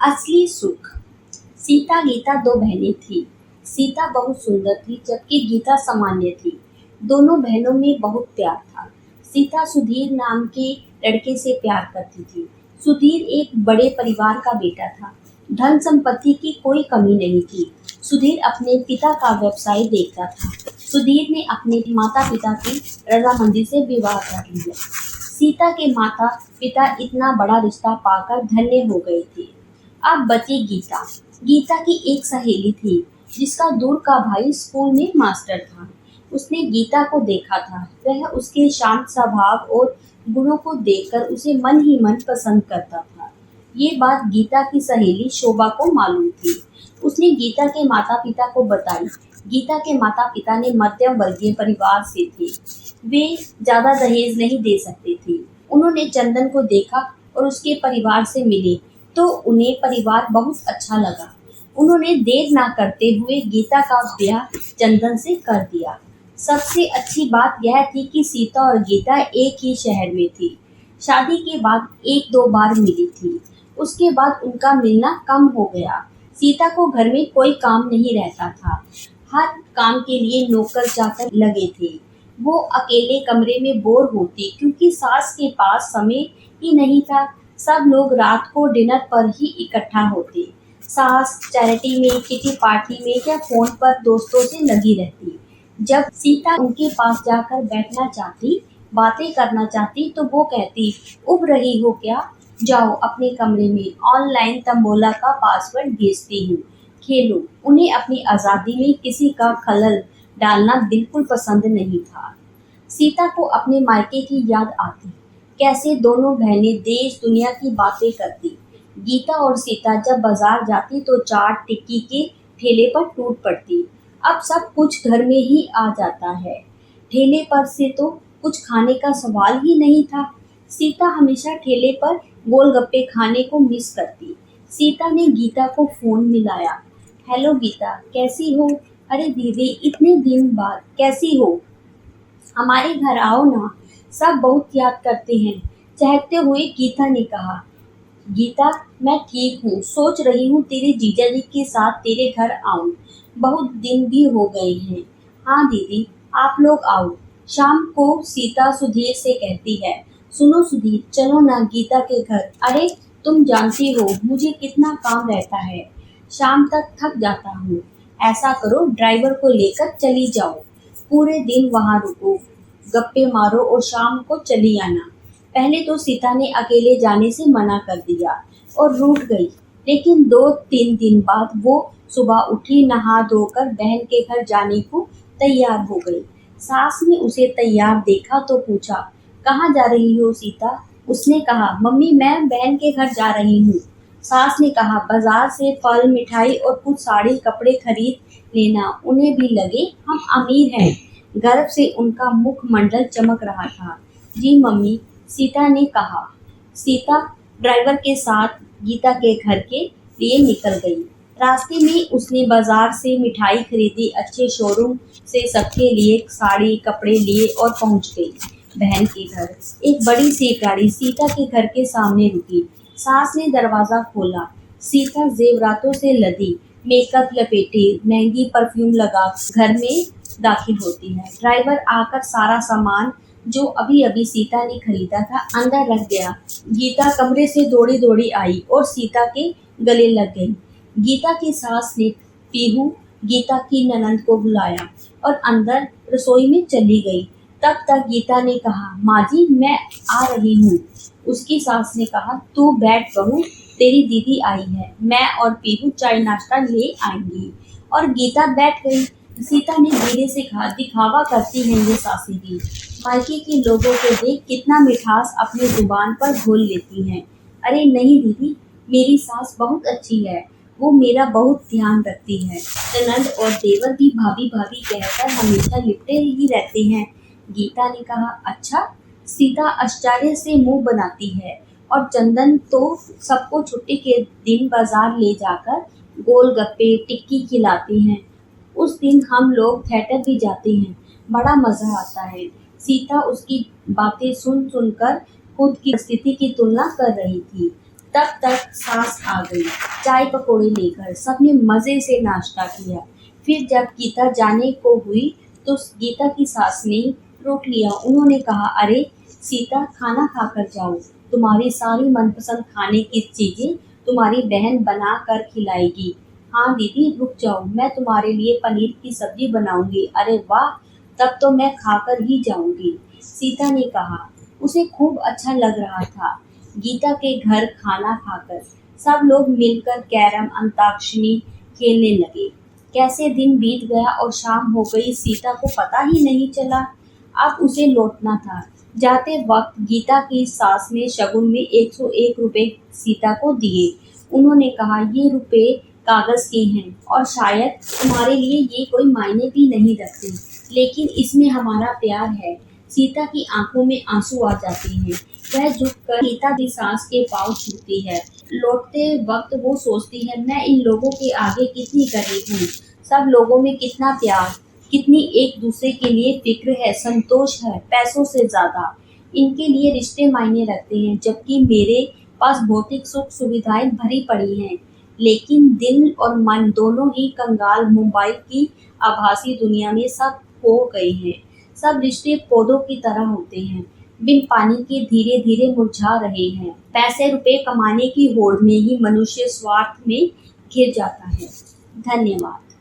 असली सुख। सीता गीता दो बहनें थीं। सीता बहुत सुंदर थी जबकि गीता सामान्य थी। दोनों बहनों में बहुत प्यार था। सीता सुधीर नाम के लड़के से प्यार करती थी। सुधीर एक बड़े परिवार का बेटा था। धन संपत्ति की कोई कमी नहीं थी। सुधीर अपने पिता का व्यवसाय देखता था। सुधीर ने अपने माता पिता की रजामंदी से विवाह कर लिया। सीता के माता पिता इतना बड़ा रिश्ता पाकर धन्य हो गए थे। अब बची गीता। गीता की एक सहेली थी जिसका दूर का भाई स्कूल में मास्टर था। उसने गीता को देखा था। वह उसके शांत स्वभाव और गुणों को देखकर उसे मन ही मन पसंद करता था। ये बात गीता की सहेली शोभा को मालूम थी। उसने गीता के माता पिता को बताई। गीता के माता पिता ने मध्यम वर्गीय परिवार से थे। वे ज्यादा दहेज नहीं दे सकते थे। उन्होंने चंदन को देखा और उसके परिवार से मिले तो उन्हें परिवार बहुत अच्छा लगा। उन्होंने देर ना करते हुए गीता का ब्याह चंदन से कर दिया। सबसे अच्छी बात यह थी कि सीता और गीता एक ही शहर में थी। शादी के बाद एक दो बार मिली थी। उसके बाद उनका मिलना कम हो गया। सीता को घर में कोई काम नहीं रहता था। हर काम के लिए नौकर चाकर लगे थे। वो अकेले कमरे में बोर होती क्योंकि सास के पास समय ही नहीं था। सब लोग रात को डिनर पर ही इकट्ठा होते। सास चैरिटी में, किटी पार्टी में या फोन पर दोस्तों से लगी रहती। जब सीता उनके पास जाकर बैठना चाहती, बातें करना चाहती तो वो कहती, उब रही हो क्या? जाओ अपने कमरे में ऑनलाइन तंबोला का पासवर्ड भेजती हूँ, खेलो। उन्हें अपनी आज़ादी में किसी का खलल डालना बिल्कुल पसंद नहीं था। सीता को अपने मायके की याद आती। कैसे दोनों बहनें देश दुनिया की बातें करती। गीता और सीता जब बाजार जाती तो चाट टिक्की के ठेले पर टूट पड़ती। अब सब कुछ घर में ही आ जाता है। ठेले पर से तो कुछ खाने का सवाल ही नहीं था। सीता हमेशा ठेले पर गोलगप्पे खाने को मिस करती। सीता ने गीता को फोन मिलाया। हेलो गीता, कैसी हो? अरे दीदी, इतने दिन बाद कैसी हो? हमारे घर आओ ना, सब बहुत याद करते हैं। चहकते हुए गीता ने कहा। गीता, मैं ठीक हूँ, सोच रही हूँ तेरे जीजा जी के साथ तेरे घर आऊँ। बहुत दिन भी हो गए हैं। हाँ दीदी, आप लोग आओ। शाम को सीता सुधीर से कहती है, सुनो सुधीर, चलो ना गीता के घर। अरे तुम जानती हो मुझे कितना काम रहता है, शाम तक थक जाता हूँ। ऐसा करो, ड्राइवर को लेकर चली जाओ। पूरे दिन वहाँ रुको, गप्पे मारो और शाम को चली आना। पहले तो सीता ने अकेले जाने से मना कर दिया और रूठ गई। लेकिन 2-3 दिन बाद वो सुबह उठी, नहा धोकर बहन के घर जाने को तैयार हो गई। सास ने उसे तैयार देखा तो पूछा, कहाँ जा रही हो सीता? उसने कहा, मम्मी मैं बहन के घर जा रही हूँ। सास ने कहा, बाजार से फल मिठाई और कुछ साड़ी कपड़े खरीद लेना। उन्हें भी लगे हम अमीर हैं। गर्व से उनका मुखमंडल चमक रहा था। जी मम्मी, सीता ने कहा। सीता ड्राइवर के साथ गीता के घर के लिए निकल गई। रास्ते में उसने बाजार से मिठाई खरीदी, अच्छे शोरूम से सबके लिए साड़ी कपड़े लिए और पहुंच गई बहन के घर। एक बड़ी सी गाड़ी सीता के घर के सामने रुकी। सास ने दरवाजा खोला। सीता जेवरातों से लदी, मेकअप लपेटे, महंगी परफ्यूम लगा घर में दाखिल होती है। ड्राइवर आकर सारा सामान जो अभी अभी सीता ने खरीदा था अंदर रख गया। गीता कमरे से दौड़ी दौड़ी आई और सीता के गले लग गई। गीता की सास ने पीहू गीता की ननंद को बुलाया और अंदर रसोई में चली गई। तब तक गीता ने कहा, माँ जी मैं आ रही हूँ। उसकी सास ने कहा, तू बैठ बहू, तेरी दीदी आई है, मैं और पीहू चाय नाश्ता ले आएंगी। और गीता बैठ गई। सीता ने धीरे से कहा, दिखावा करती है ये सासी भी। मायके के लोगों को देख कितना मिठास अपनी जुबान पर घोल लेती हैं। अरे नहीं दीदी, मेरी सास बहुत अच्छी है, वो मेरा बहुत ध्यान रखती है। ननंद और देवर भी भाभी भाभी कहकर हमेशा लिपटे ही रहते हैं। गीता ने कहा, अच्छा? सीता आश्चर्य से मुंह बनाती है। और चंदन तो सबको छुट्टी के दिन बाजार ले जाकर गोलगप्पे टिक्की खिलाते हैं। उस दिन हम लोग थिएटर भी जाते हैं, बड़ा मजा आता है। सीता उसकी बातें सुन सुनकर खुद की स्थिति की तुलना कर रही थी। तब तक सास आ गई चाय पकौड़े लेकर। सबने मज़े से नाश्ता किया। फिर जब गीता जाने को हुई तो गीता की सास ने रोक लिया। उन्होंने कहा, अरे सीता, खाना खाकर जाओ। तुम्हारी सारी मनपसंद खाने की चीज़ें तुम्हारी बहन बना कर खिलाएगी। हाँ दीदी, रुक जाओ, मैं तुम्हारे लिए पनीर की सब्जी बनाऊंगी। अरे वाह, तब तो मैं खाकर ही जाऊंगी। सीता ने कहा। उसे खूब अच्छा लग रहा था गीता के घर खाना खाकर। सब लोग मिलकर कैरम, अंताक्षरी खेलने लगे। कैसे दिन बीत गया और शाम हो गई, सीता को पता ही नहीं चला। अब उसे लौटना था। जाते वक्त गीता की सास ने शगुन में 101 रुपए सीता को दिए। उन्होंने कहा, ये रुपए कागज के हैं और शायद तुम्हारे लिए ये कोई मायने भी नहीं रखते, लेकिन इसमें हमारा प्यार है। सीता की आंखों में आंसू आ जाते हैं। वह झुककर गीता की सास के पांव छूती है। लौटते वक्त वो सोचती है, मैं इन लोगों के आगे कितनी गरीब हूँ। सब लोगों में कितना प्यार, कितनी एक दूसरे के लिए फिक्र है, संतोष है, पैसों से ज्यादा। इनके लिए रिश्ते मायने रखते हैं, जबकि मेरे पास भौतिक सुख सुविधाएं भरी पड़ी हैं, लेकिन दिल और मन दोनों ही कंगाल मोबाइल की आभासी दुनिया में सब खो गए हैं। सब रिश्ते पौधों की तरह होते हैं, बिन पानी के धीरे धीरे मुरझा रहे हैं। पैसे रुपए कमाने की होड़ में ही मनुष्य स्वार्थ में घिर जाता है। धन्यवाद।